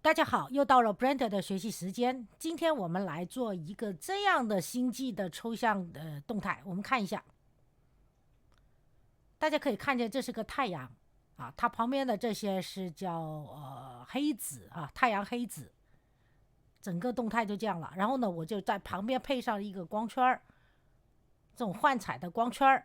大家好，又到了 Blender 的学习时间。今天我们来做一个这样的星际的抽象的动态，我们看一下。大家可以看见这是个太阳啊，它旁边的这些是叫黑子啊，太阳黑子。整个动态就这样了。然后呢，我就在旁边配上一个光圈，这种幻彩的光圈。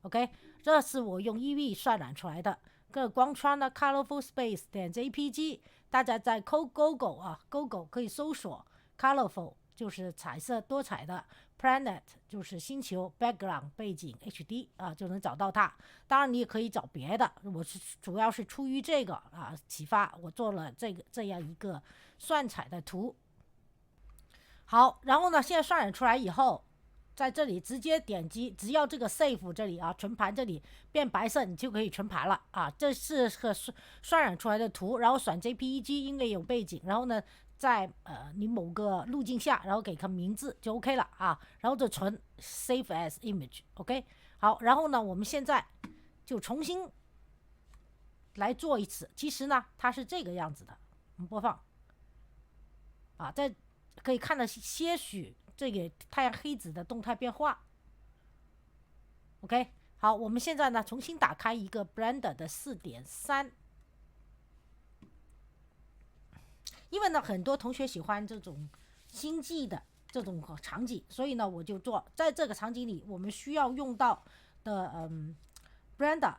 OK， 这是我用 EV 渲染出来的。个光圈呢 ，colorful space 点 JPG， 大家在 Google 啊 ，Google 可以搜索 colorful 就是彩色多彩的 ，planet 就是星球 ，background 背景 HD 啊就能找到它。当然你也可以找别的，我是主要是出于这个啊启发，我做了这样一个渲彩的图。好，然后呢，现在渲染出来以后。在这里直接点击，只要这个 save 这里啊，存盘这里变白色，你就可以存盘了啊。这是个渲染出来的图，然后选 JPEG， 因为有背景，然后呢，在你某个路径下，然后给个名字就 OK 了啊，然后就存 save as image，OK。好，然后呢，我们现在就重新来做一次。其实呢，它是这个样子的，我们播放啊，在可以看到些许。这个太阳黑子的动态变化 ，OK， 好，我们现在呢重新打开一个 Blender 的 4.3， 因为呢很多同学喜欢这种星际的这种场景，所以呢我就做在这个场景里，我们需要用到的Blender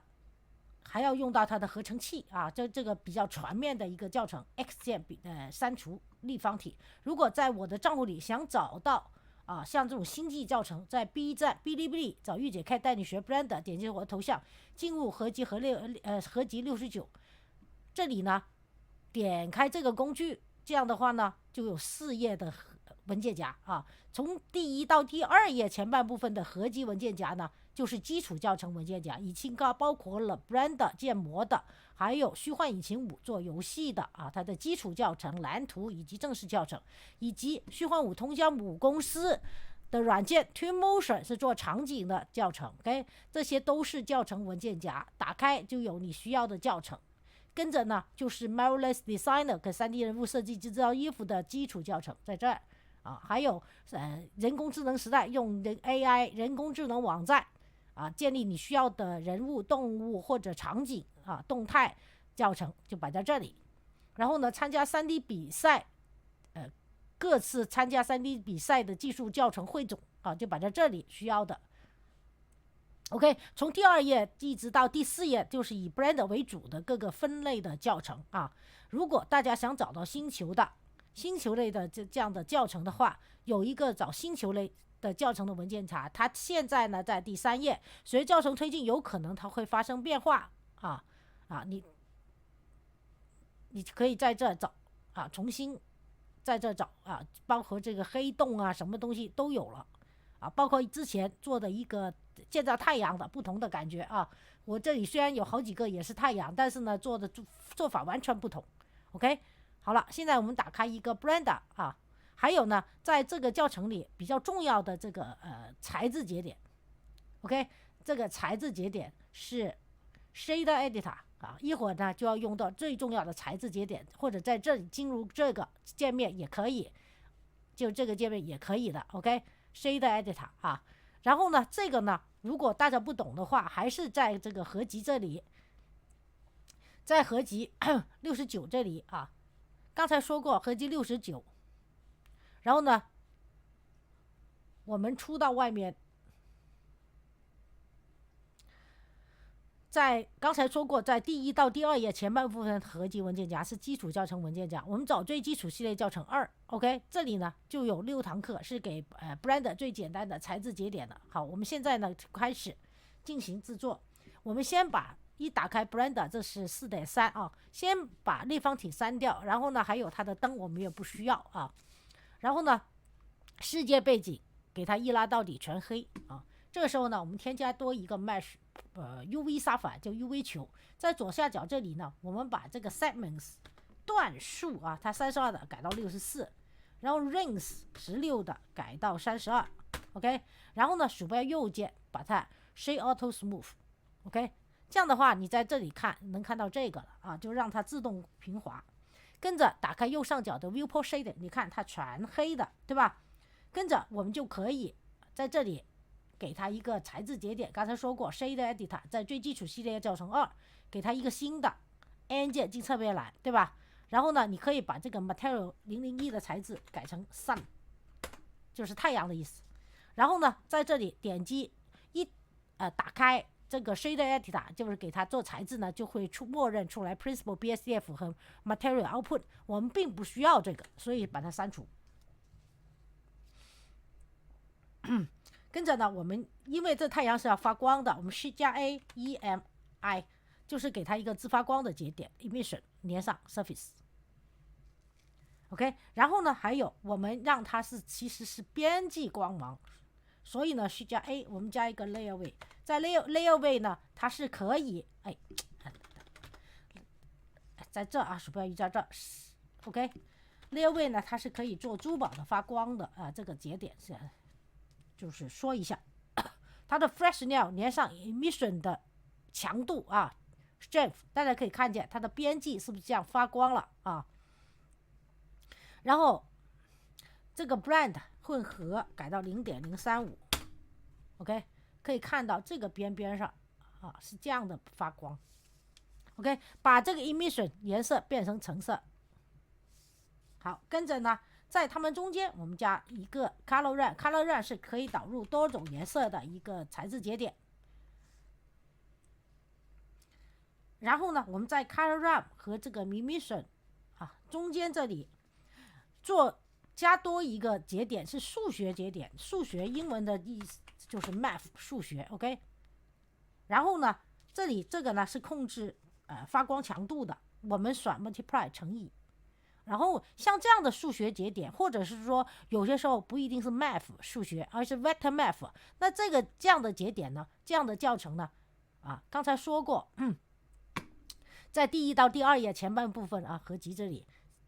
还要用到它的合成器啊，这个比较全面的一个教程 X 键删除立方体。如果在我的账户里想找到啊，像这种星际教程，在 B 站、哔哩哔哩找御姐开带你学 Blender， 点击我的头像，进入合集合集69，这里呢点开这个工具，这样的话呢就有4页的文件夹啊。从第1到第2页前半部分的合集文件夹呢，就是基础教程文件夹，已经包括了 Blender 建模的，还有虚幻引擎5做游戏的啊，它的基础教程、蓝图以及正式教程，以及虚幻5通江母公司的软件 Twinmotion 是做场景的教程 ，OK， 这些都是教程文件夹，打开就有你需要的教程。跟着呢就是 Marvelous Designer 跟 3D 人物设计制造衣服的基础教程在这儿啊，还有人工智能时代用AI 人工智能网站啊，建立你需要的人物、动物或者场景啊，动态教程就摆在这里。然后呢，参加 3D 比赛，各次参加 3D 比赛的技术教程汇总啊，就摆在这里需要的。OK， 从第2页一直到第4页，就是以 Blender 为主的各个分类的教程啊。如果大家想找到星球类的这样的教程的话，有一个找星球类的教程的文件夹，它现在呢在第3页。随着教程推进，有可能它会发生变化啊，你可以在这找啊，重新在这找啊，包括这个黑洞啊，什么东西都有了啊，包括之前做的一个建造太阳的不同的感觉啊。我这里虽然有好几个也是太阳，但是呢做法完全不同。OK， 好了，现在我们打开一个 Blender 啊，还有呢，在这个教程里比较重要的这个材质节点 ，OK， 这个材质节点是 Shader Editor 啊，一会儿呢就要用到最重要的材质节点，或者在这里进入这个界面也可以，就这个界面也可以的 ，OK，Shader Editor 啊。然后呢，这个呢，如果大家不懂的话，还是在这个合集这里，在合集69这里啊，刚才说过合集69，然后呢，我们出到外面，在刚才说过，在第1到第2页前半部分合集文件夹是基础教程文件夹，我们找最基础系列教程2 ，OK， 这里呢就有6堂课是给Blender 最简单的材质节点的。好，我们现在呢开始进行制作。我们先把打开 Blender， 这是 4.3 啊，先把立方体删掉，然后呢还有它的灯我们也不需要啊，然后呢世界背景给它一拉到底全黑啊。这个时候呢，我们添加多一个 mesh UV 沙反，叫 UV 球，在左下角这里呢，我们把这个 segments 段数啊，它32的改到64，然后 rings 16的改到32 ，OK， 然后呢，鼠标右键把它 Shape Auto Smooth，OK， 这样的话你在这里看能看到这个了啊，就让它自动平滑。跟着打开右上角的 Viewport Shader， 你看它全黑的，对吧？跟着我们就可以在这里给它一个材质节点，刚才说过 Shader Editor 在最基础系列教程2，给它一个新的 N 键进侧面栏，对吧？然后呢，你可以把这个 Material 001的材质改成 Sun， 就是太阳的意思。然后呢，在这里点击打开这个 Shader Editor， 就是给它做材质呢，就会默认出来 Principal BSDF 和 Material Output， 我们并不需要这个，所以把它删除。跟着呢，我们因为这太阳是要发光的，我们 Shift+A EMI 就是给它一个自发光的节点 Emission 连上 Surface。OK， 然后呢，还有我们让它其实是边际光芒，所以呢 Shift+A 我们加一个 Layer Way， 在 Layer Way 呢，它是可以在这啊，鼠标移在这 OK， Layer Way 呢，它是可以做珠宝的发光的这个节点是。就是说一下它的 Fresnel 连上 Emission 的强度啊 Strength， 大家可以看见它的边际是不是这样发光了啊？然后这个 Blend 混合改到 0.035 OK， 可以看到这个边上啊是这样的发光 OK， 把这个 Emission 颜色变成橙色。好，跟着呢在它们中间我们加一个 Color Run，Color Run 是可以导入多种颜色的一个材质节点。然后呢，我们在 Color Run 和这个 Emission 中间这里加多一个节点，是数学节点，数学英文的意思就是 Math 数学 OK。然后呢，这里这个呢是控制发光强度的，我们选 Multiply 乘以。然后像这样的数学节点，或者是说有些时候不一定是 Math 数学，而是 Vector Math， 那这样的节点呢，这样的教程呢刚才说过在第1到第2页前半部分合集这里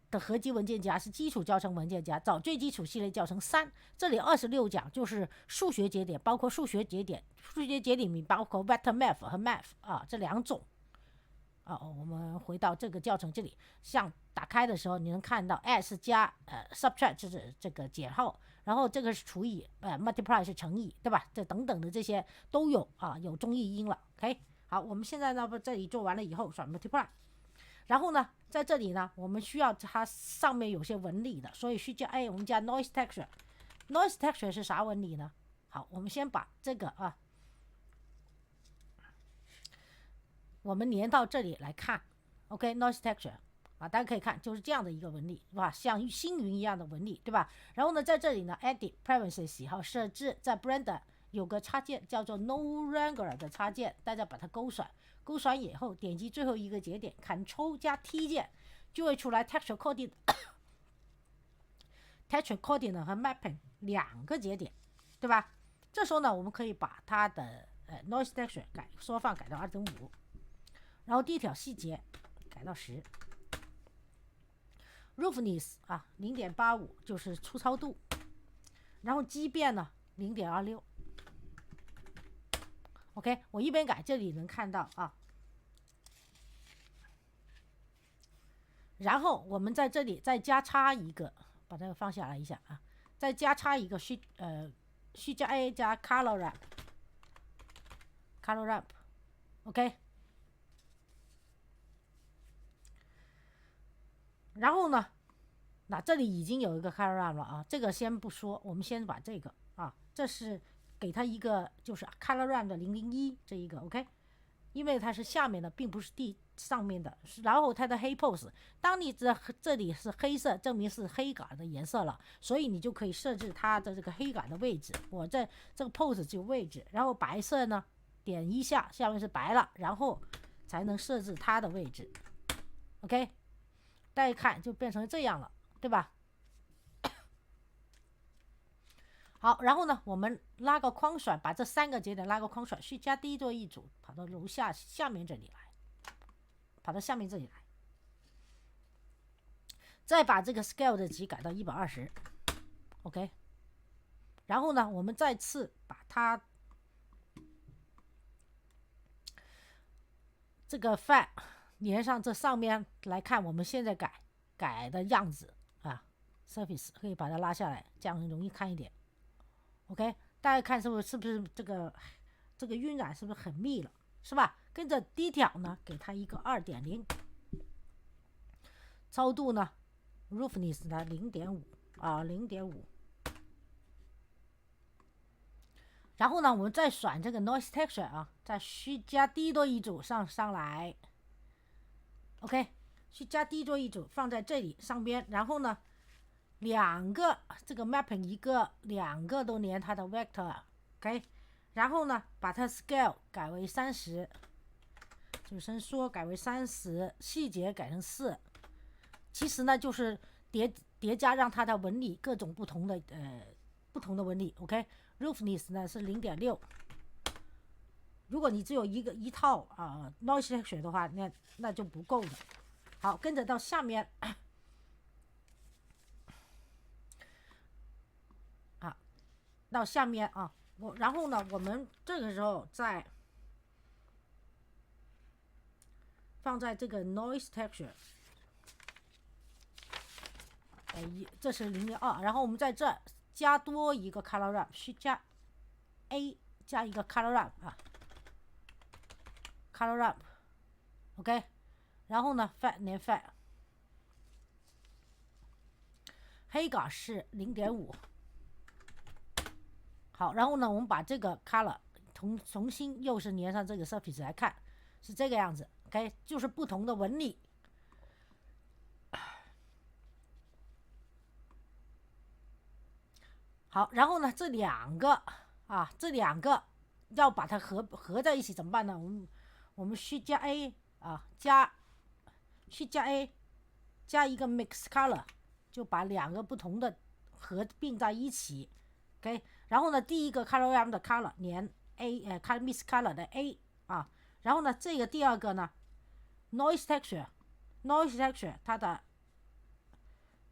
的合集文件夹是基础教程文件夹，找最基础系列教程3，这里26讲就是数学节点，包括数学节点，数学节点里面包括 Vector Math 和 Math 这两种。我们回到这个教程这里，像打开的时候你能看到 S 加subtract 就是这个减号，然后这个是除以multiply 是乘以，对吧？这等等的这些都有有中译音了 OK。 好，我们现在呢这里做完了以后选 multiply， 然后呢在这里呢我们需要它上面有些纹理的，所以需加我们加 noise texture。 noise texture 是啥纹理呢？好，我们先把这个我们连到这里来看 OK noise texture 大家可以看就是这样的一个纹理，是吧？像星云一样的纹理，对吧？然后呢在这里呢 edit preferences 设置，在 Blender 有个插件叫做 no wrangler 的插件，大家把它勾选以后点击最后一个节点 Ctrl 加 T 键，就会出来 texture coordinate texture coordinate 和 mapping 两个节点，对吧？这时候呢我们可以把它的noise texture 缩放改到 2.5，然后第1条细节改到10， roughness 0.85 就是粗糙度，然后畸变呢 0.26 OK， 我一边改这里能看到然后我们在这里再加插一个，把这个放下来一下再加插一个Shift+A 加 Color Ramp OK。然后呢那这里已经有一个 Color Ramp 了这个先不说，我们先把这个这是给它一个就是 Color Ramp 的001这一个 OK， 因为它是下面的并不是上面的，然后它的黑 pose， 当你这里是黑色证明是黑杆的颜色了，所以你就可以设置它的这个黑杆的位置，我在这个 pose 就位置，然后白色呢点一下下面是白了，然后才能设置它的位置 OK， 大家看就变成这样了，对吧？好，然后呢我们拉个框选，把这3个节点拉个框选，Shift+D做一组，跑到楼下面这里来，跑到下面这里来，再把这个 Scale 的级改到120 OK， 然后呢我们再次把它这个 Fat 连上这上面来看，我们现在改改的样子啊 ，surface 可以把它拉下来，这样容易看一点。OK， 大家看是不是这个晕染是不是很密了，是吧？跟着低挑呢，给它一个 2.0， 超度呢 roughness 呢 0.5 啊 0.5。然后呢，我们再选这个 noise texture 啊，再虚加低多一组上来 ，OK， 虚加低多一组放在这里上边，然后呢，两个这个 mapping 两个都连它的 vector，OK， 然后呢，把它 scale 改为30，就伸缩改为30，细节改成4，其实呢就是叠加让它的纹理各种不同的纹理 ，OK。roughness 呢是 0.6， 如果你只有一套noise texture 的话，那就不够的。好，跟着到下面到下面啊，然后呢，我们这个时候再放在这个 noise texture， 这是 0.2， 然后我们在这加多一个 color ramp， 需加 A 加一个 color ramp color ramp OK， 然后呢 fat 连 fat， 黑杆是 0.5， 好，然后呢我们把这个 color 重新又是连上这个 surface 来看，是这个样子 OK， 就是不同的纹理。好，然后呢，这两个要把它合在一起怎么办呢？我们需加 A 需加 A 加一个 mix color， 就把两个不同的合并在一起 ，OK。然后呢，第一个 color ramp 的 color 连 A mix color 的 A 然后呢，这个第二个呢 noise texture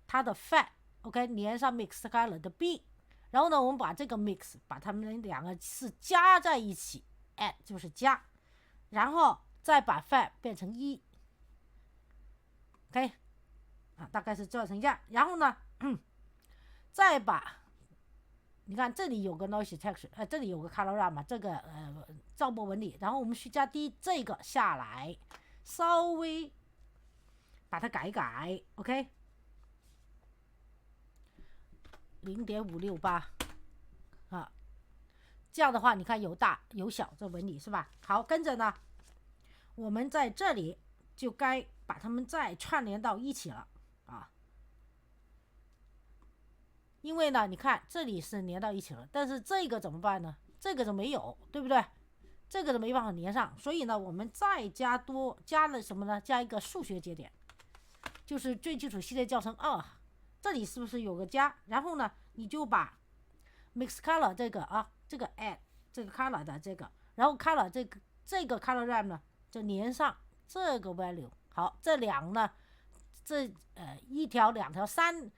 它的 fat OK 连上 mix color 的 B。然后呢，我们把这个 mix 把它们两个是加在一起 ，add 就是加，然后再把 fat 变成1 ，OK， 大概是做成这样。然后呢，再把，你看这里有个 noise texture， 这里有个 color ramp 这个噪波纹理，然后我们需加低这个下来，稍微把它改一改 ，OK。0.568这样的话你看有大有小这纹理是吧？好，跟着呢我们在这里就该把它们再串联到一起了因为呢你看这里是连到一起了，但是这个怎么办呢？这个就没有，对不对？这个就没办法连上，所以呢我们再加了什么呢？加一个数学节点，就是最基础系列教程2，这里是不是有个加？然后呢，你就把 mix color 这个这个 add 这个 color 的这个，然后 color 这个 color ramp 呢，就连上这个 value。好，这两呢，一条、两条、三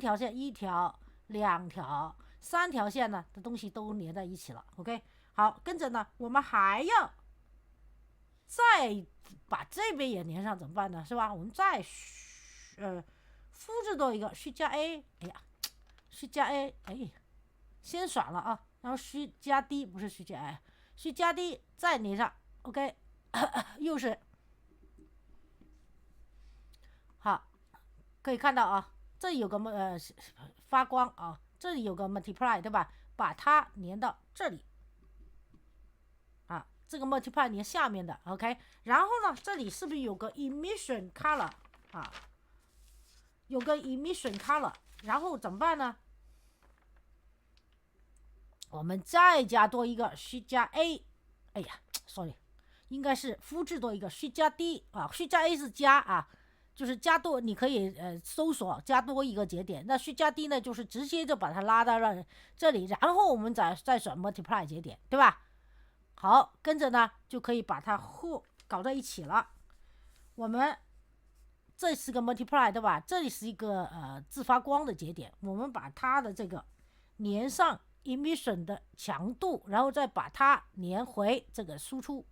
条线，一条、两条、3条线呢的东西都连在一起了。OK， 好，跟着呢，我们还要再把这边也连上，怎么办呢？是吧？我们再复制多一个需加 A， 哎呀，需加 A， 哎，先选了然后需加 D 不是需加 A， 需加 D 再连上 ，OK， 又是好，可以看到这里有个发光这里有个 multiply 对吧？把它连到这里这个 multiply 连下面的 OK， 然后呢，这里是不是有个 emission color 有个 emission color， 然后怎么办呢？我们再加多一个需加 A， 哎呀 ，sorry， 应该是复制多一个需加 D 需加 A 是加就是加多，你可以搜索加多一个节点。那需加 D 呢，就是直接就把它拉到这里，然后我们再选 multiply 节点，对吧？好，跟着呢就可以把它搞在一起了。我们这是个 multiply 对吧？这里是一个自发光的节点，我们把它的这个连上 emission 的强度，然后再把它连回这个输出。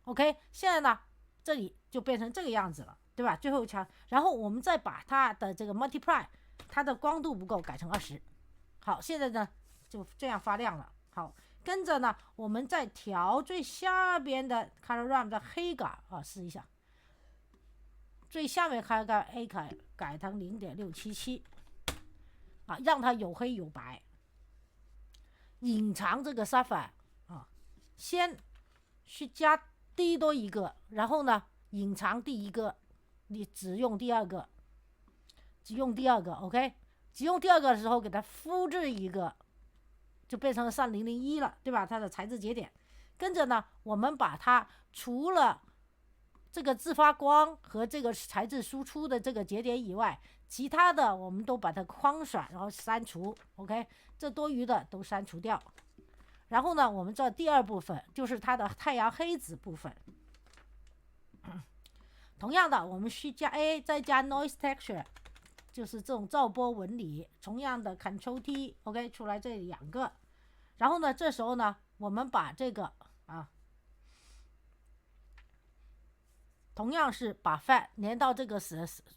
OK， 现在呢这里就变成这个样子了，对吧？最后强，然后我们再把它的这个 multiply， 它的光度不够，改成20。好，现在呢就这样发亮了。好，跟着呢我们再调最下边的 color ramp 的黑杆啊，试一下，最下面 color ramp A 改成0.677啊，让它有黑有白，隐藏这个 sapphire 啊，先去加低多一个，然后呢隐藏第一个，你只用第二个，OK， 只用第二个的时候给它复制一个，就变成了3001了，对吧？它的材质节点。跟着呢我们把它除了这个自发光和这个材质输出的这个节点以外，其他的我们都把它框选，然后删除 OK， 这多余的都删除掉。然后呢我们这第二部分就是它的太阳黑子部分，同样的我们需加 A 再加 noise texture， 就是这种噪波纹理，同样的 Ctrl T OK 出来这2个。然后呢这时候呢我们把这个同样是把 Fat 连到这个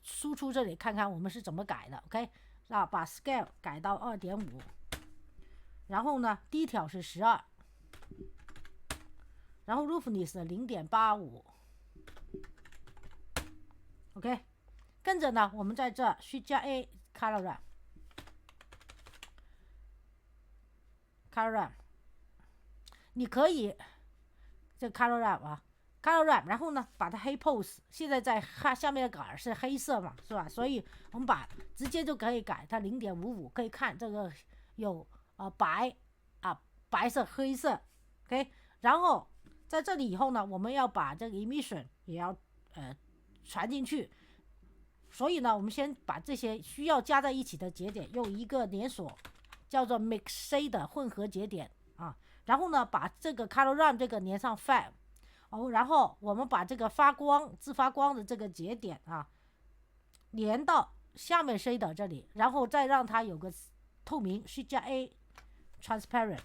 输出这里，看看我们是怎么改的 OK， 把 Scale 改到 2.5， 然后呢低挑是12，然后 Roughness 的 0.85 OK， 跟着呢我们在这需加 A Color Ramp， 你可以这 Color Ramp，然后呢把它黑 pose， 现在在下面的杆是黑色嘛，是吧？所以我们直接就可以改它 0.55， 可以看这个有白色黑色 OK， 然后在这里以后呢我们要把这个 emission 也要传进去，所以呢我们先把这些需要加在一起的节点用一个连锁叫做 mix C 的混合节点啊，然后呢把这个 color ramp 这个连上 Fab，然后我们把这个自发光的这个节点连到下面 C 的这里，然后再让它有个透明，需加 A transparent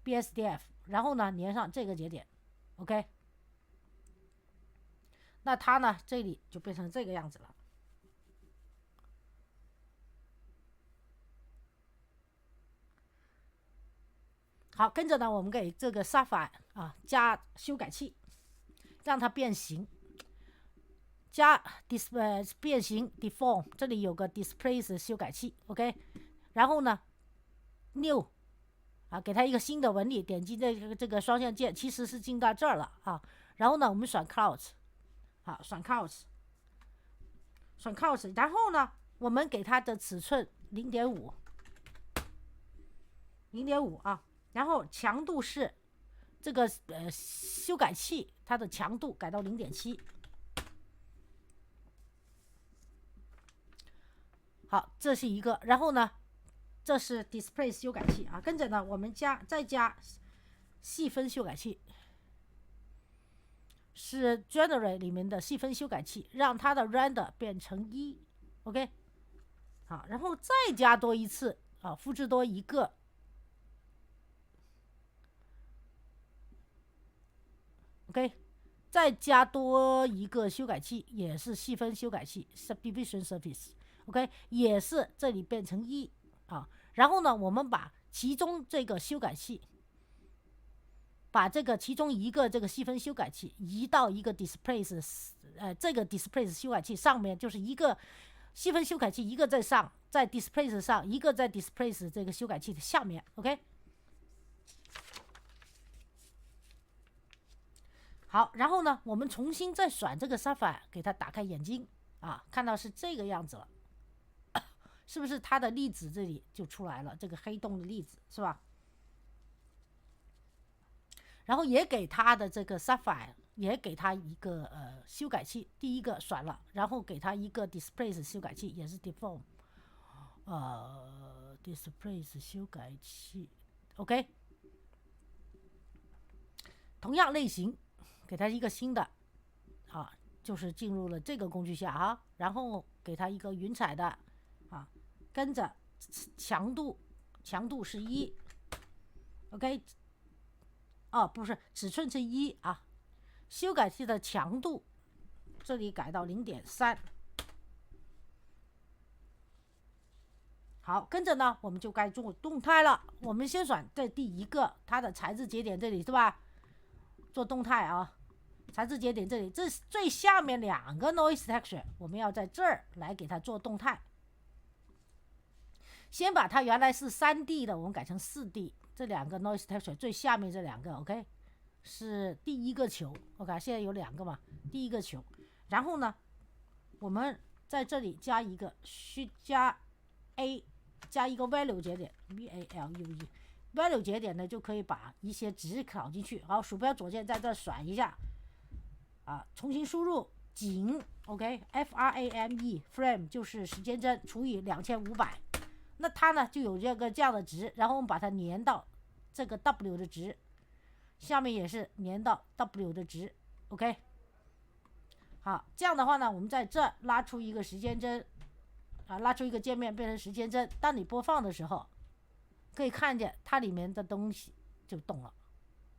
BSDF， 然后呢连上这个节点 OK， 那它呢这里就变成这个样子了。好，跟着呢我们给这个 Sapphire 加修改器，让它变形，加变形 deform， 这里有个 displace 修改器 OK， 然后呢 new 给它一个新的纹理，点击这个双线键，其实是进到这儿了然后呢我们选 clouds， 选 clouds， 然后呢我们给它的尺寸 0.5 然后强度是这个修改器它的强度改到 0.7。 好，这是一个，然后呢这是 display 修改器跟着呢我们再加细分修改器，是 generate 里面的细分修改器，让它的 render 变成1 OK， 好，然后再加多一次复制多一个OK， 再加多一个修改器，也是细分修改器 Subdivision Surface OK， 也是这里变成1然后呢我们把其中这个修改器，把这个其中一个这个细分修改器移到一个 displace 这个 displace 修改器上面，就是一个细分修改器，一个在displace 上，一个在 displace 这个修改器的下面 OK。好，然后呢我们重新再选这个 Sapphire， 给它打开眼睛看到是这个样子了，是不是它的粒子这里就出来了，这个黑洞的粒子是吧？然后也给它的这个 Sapphire 也给它一个修改器，第一个选了，然后给它一个 displace 修改器，也是 deform displace 修改器 OK， 同样类型给它一个新的就是进入了这个工具下然后给它一个云彩的跟着强度是1 OK， 不是尺寸是1修改器的强度这里改到 0.3。好，跟着呢我们就该做动态了。我们先选这第一个它的材质节点这里是吧，做动态啊。材质节点这里，这最下面2个 noise texture 我们要在这儿来给它做动态。先把它原来是 3D 的我们改成 4D， 这2个 noise texture 最下面这2个 OK 是第一个球 OK， 现在有2个嘛，第一个球。然后呢我们在这里加一个需加 A 加一个 value 节点 VALUE value 节点呢就可以把一些值拷进去。好，鼠标左键在这选一下重新输入景 OK FRAME frame 就是时间针除以2500，那它呢就有这样的值，然后我们把它粘到这个 W 的值，下面也是粘到 W 的值 OK。 好，这样的话呢我们在这拉出一个时间针拉出一个界面变成时间针，当你播放的时候可以看见它里面的东西就动了，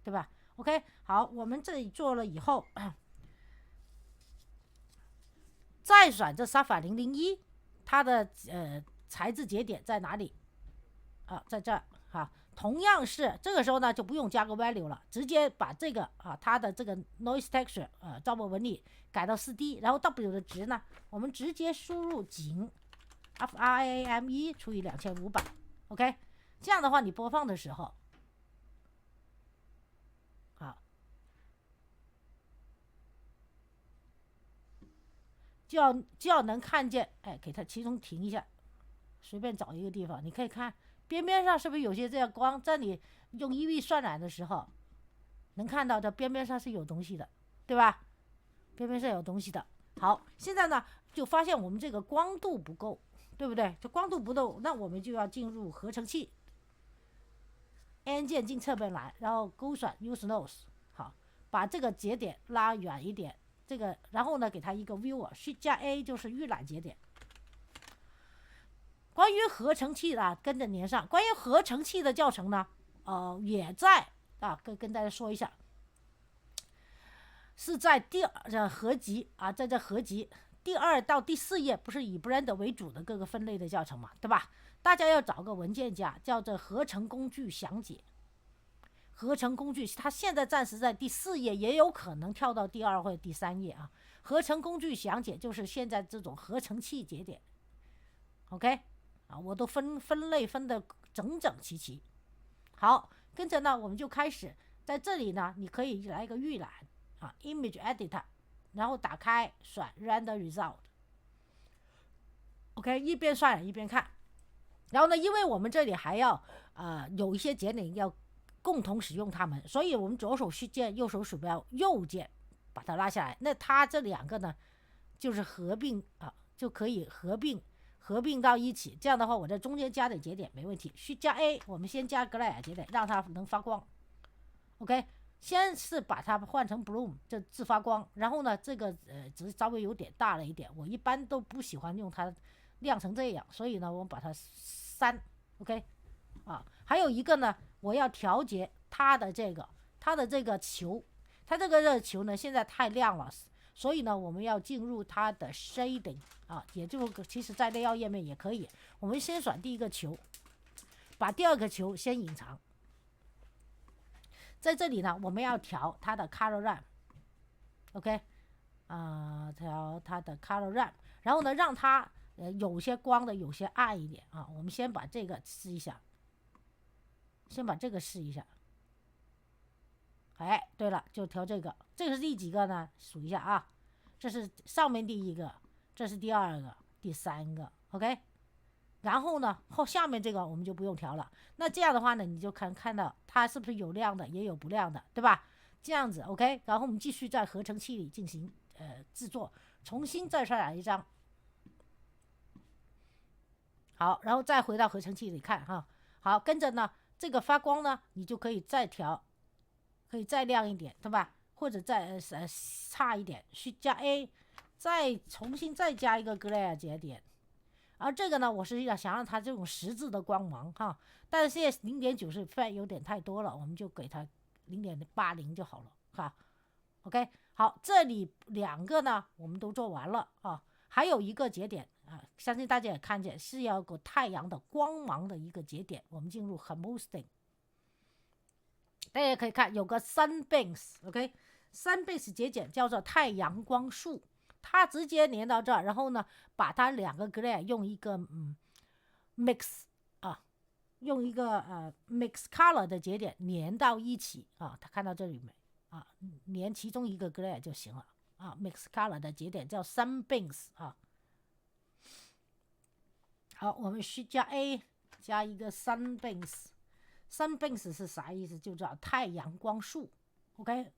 对吧 OK。 好，我们这里做了以后再选这 SAFA 001，它的材质节点在哪里在这儿同样是这个时候呢就不用加个 value 了，直接把这个它的这个 noise texture 噪波纹理改到 4D， 然后 W 的值呢我们直接输入景 FRAME 除以2500 OK。 这样的话你播放的时候就要能看见给它其中停一下，随便找一个地方，你可以看边边上是不是有些这样光，在你用 EV 渲染的时候能看到这边边上是有东西的，对吧？边边上有东西的。好，现在呢就发现我们这个光度不够，对不对？这光度不够，那我们就要进入合成器 N 键进侧边来，然后勾选 Use Nose， 好，把这个节点拉远一点，这个然后呢给它一个 Viewer Shift 加 A 就是预览节点。关于合成器跟着连上。关于合成器的教程呢也在跟大家说一下，是在第二合集在这合集第2到第4页，不是以 Blender 为主的各个分类的教程嘛，对吧？大家要找个文件夹叫做合成工具详解。合成工具它现在暂时在第4页，也有可能跳到第2或者第3页合成工具详解就是现在这种合成器节点 OK 我都分类分的整整齐齐。好，跟着呢我们就开始在这里呢你可以来一个预览Image Editor， 然后打开选 Render Result OK， 一边渲染一边看。然后呢因为我们这里还要有一些节点要共同使用它们，所以我们左手虚键右手鼠标右键把它拉下来，那它这2个呢就是合并就可以合并到一起。这样的话我在中间加点节点没问题。虚加 A 我们先加 Glare 节点让它能发光 OK， 先是把它换成 Bloom 这自发光，然后呢这个值稍微有点大了一点，我一般都不喜欢用它亮成这样，所以呢我们把它3 OK 还有一个呢我要调节它的这个球，它这个球呢现在太亮了，所以呢我们要进入它的 shading 也就其实在layout页面也可以。我们先选第一个球，把第2个球先隐藏。在这里呢我们要调它的 color ramp OK 调它的 color ramp， 然后呢让它有些光的有些暗一点我们先把这个试一下，先把这个试一下。对了，就调这个是第几个呢？数一下这是上面第1个，这是第2个，第3个 OK。 然后呢下面这个我们就不用调了。那这样的话呢你就看到它是不是有亮的也有不亮的，对吧？这样子 OK。 然后我们继续在合成器里进行制作，重新再渲染一张。好，然后再回到合成器里看好，跟着呢这个发光呢你就可以再调，可以再亮一点，对吧？或者再差一点，去加 A， 再重新再加一个 Glare 节点。而这个呢我是想让它这种实质的光芒但是现在 0.9 是有点太多了，我们就给它 0.80 就好了OK。好，这里2个呢我们都做完了啊，还有一个节点啊，相信大家也看见是要有个太阳的光芒的一个节点，我们进入 Hermosting。大家可以看有个 Sunbeams，OK， Sunbeams 节点叫做太阳光束，它直接连到这儿，然后呢把它2个 glare 用一个mix 啊，用一个mix color 的节点连到一起啊，他看到这里没啊？连其中一个 glare 就行了啊。mix color 的节点叫 Sunbeams 啊。好，我们需加 A 加一个 Sunbeams。Sunbeams 是啥意思？就叫太阳光束 ，OK，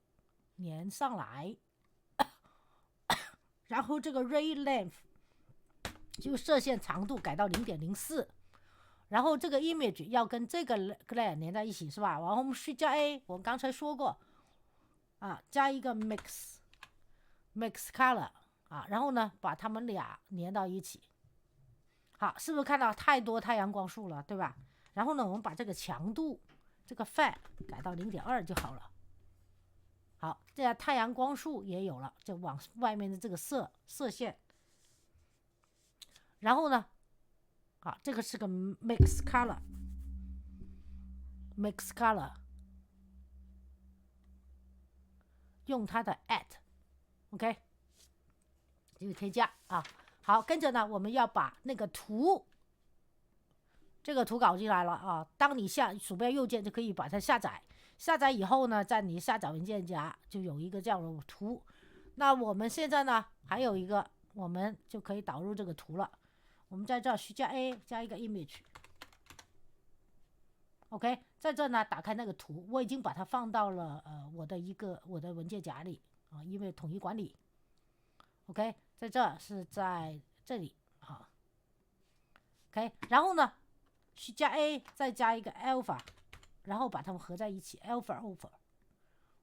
连上来，然后这个 ray length 就射线长度改到 0.04， 然后这个 image 要跟这个 glare 连在一起是吧？然后我们需加 A， 我们刚才说过啊，加一个 mix color 啊，然后呢把它们俩连到一起。好，是不是看到太多太阳光束了，对吧？然后呢，我们把这个强度，这个 Phi 改到 0.2 就好了。好，这样太阳光束也有了，就往外面的这个射线。然后呢，好，这个是个 mix color， 用它的 at，OK， 就是添加啊。好，跟着呢，我们要把那个这个图搞进来了啊。当你鼠标右键就可以把它下载。下载以后呢，在你下载文件夹就有一个这样的图。那我们现在呢，还有一个，我们就可以导入这个图了。我们在这需加 A 加一个 image。OK， 在这呢，打开那个图，我已经把它放到了我的文件夹里啊，因为统一管理。OK， 在这是在这里啊。OK， 然后呢，需加 A 再加一个 alpha， 然后把它们合在一起 alpha over。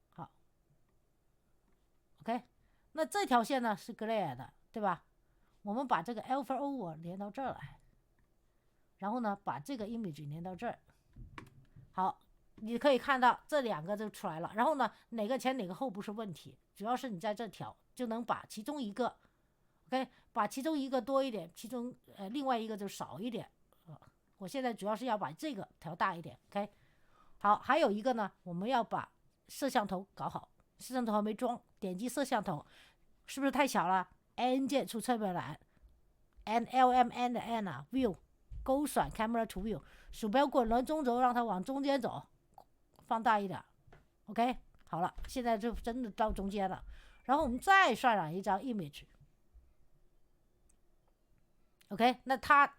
好 ，OK， 那这条线呢是 glare 的，对吧？我们把这个 alpha over 连到这儿来，然后呢把这个 image 连到这儿。好，你可以看到这2个就出来了。然后呢，哪个前哪个后不是问题，主要是你在这调就能把其中一个 ，OK， 把其中一个多一点，另外一个就少一点。我现在主要是要把这个调大一点 ，OK。好，还有一个呢，我们要把摄像头搞好。摄像头还没装，点击摄像头，是不是太小了 ？N 键出侧面栏 ，NLMN 的 N 啊 ，View 勾选 Camera to View， 鼠标滚轮中轴让它往中间走，放大一点 ，OK。好了，现在就真的到中间了。然后我们再渲染一张 image。OK， 那它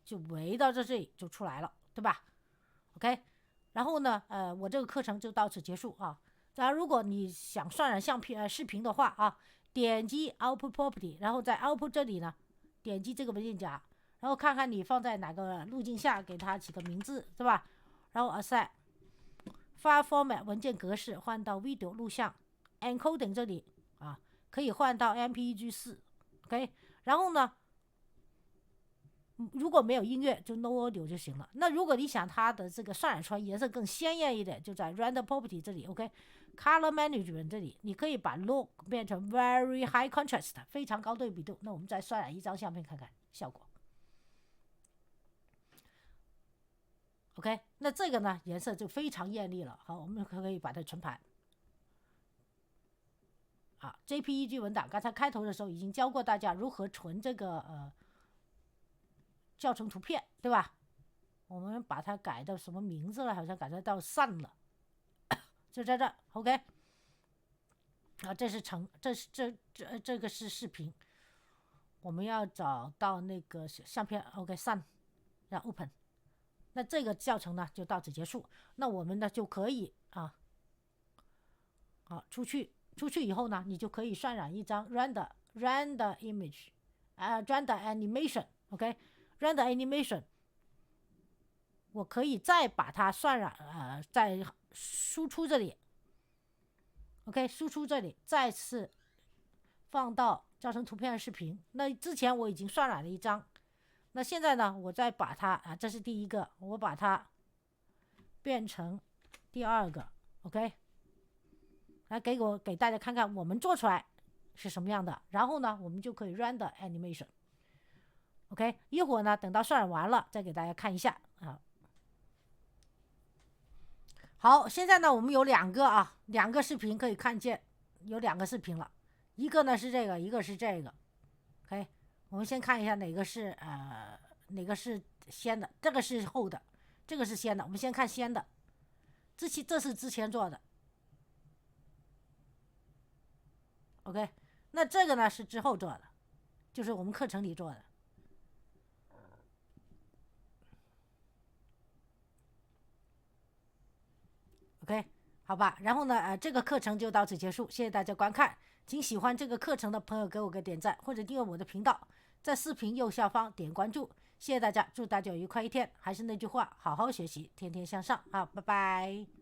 就围到这里就出来了，对吧 ？OK， 然后呢，我这个课程就到此结束啊。当然，如果你想渲染视频的话啊，点击 Output Property， 然后在 Output 这里呢，点击这个文件夹，然后看看你放在哪个路径下，给它起个名字，对吧？然后 Assign File Format 文件格式换到 Video 录像 ，Encoding 这里啊可以换到 MPEG4，OK， 然后呢，如果没有音乐就 No Audio 就行了。那如果你想它的这个渲染出来颜色更鲜艳一点，就在 Render Property 这里 ，OK，Color Management 这里，你可以把 Low 变成 Very High Contrast 非常高对比度。那我们再渲染一张相片看看效果。OK， 那这个呢颜色就非常艳丽了。好，我们可以把它存盘。啊 ，JPEG 文档，刚才开头的时候已经教过大家如何存这个教程图片，对吧？我们把它改到什么名字了？好像改到 Sun 了，就在这 ，OK。啊，这个是视频，我们要找到那个相片 ，OK Sun， 然后 Open。那这个教程呢就到此结束。那我们呢就可以出去以后呢，你就可以渲染一张 render image， render animation，OK，render animation， 我可以再把它渲染在输出这里 ，OK， 输出这里再次放到教程图片视频。那之前我已经渲染了一张。那现在呢，我再把它这是第一个，我把它变成第二个 ，OK。来给大家看看我们做出来是什么样的，然后呢我们就可以 render animation。 OK， 一会儿呢等到渲染完了再给大家看一下啊。好，现在呢我们有两个视频可以看见，有2个视频了，一个呢是这个，一个是这个。OK， 我们先看一下哪个是先的，这个是后的，这个是先的，我们先看先的，这是之前做的。OK， 那这个呢是之后做的，就是我们课程里做的。OK， 好吧，然后呢，这个课程就到此结束，谢谢大家观看，请喜欢这个课程的朋友给我个点赞，或者订阅我的频道，在视频右下方点关注，谢谢大家，祝大家有愉快一天。还是那句话，好好学习，天天向上，好，拜拜。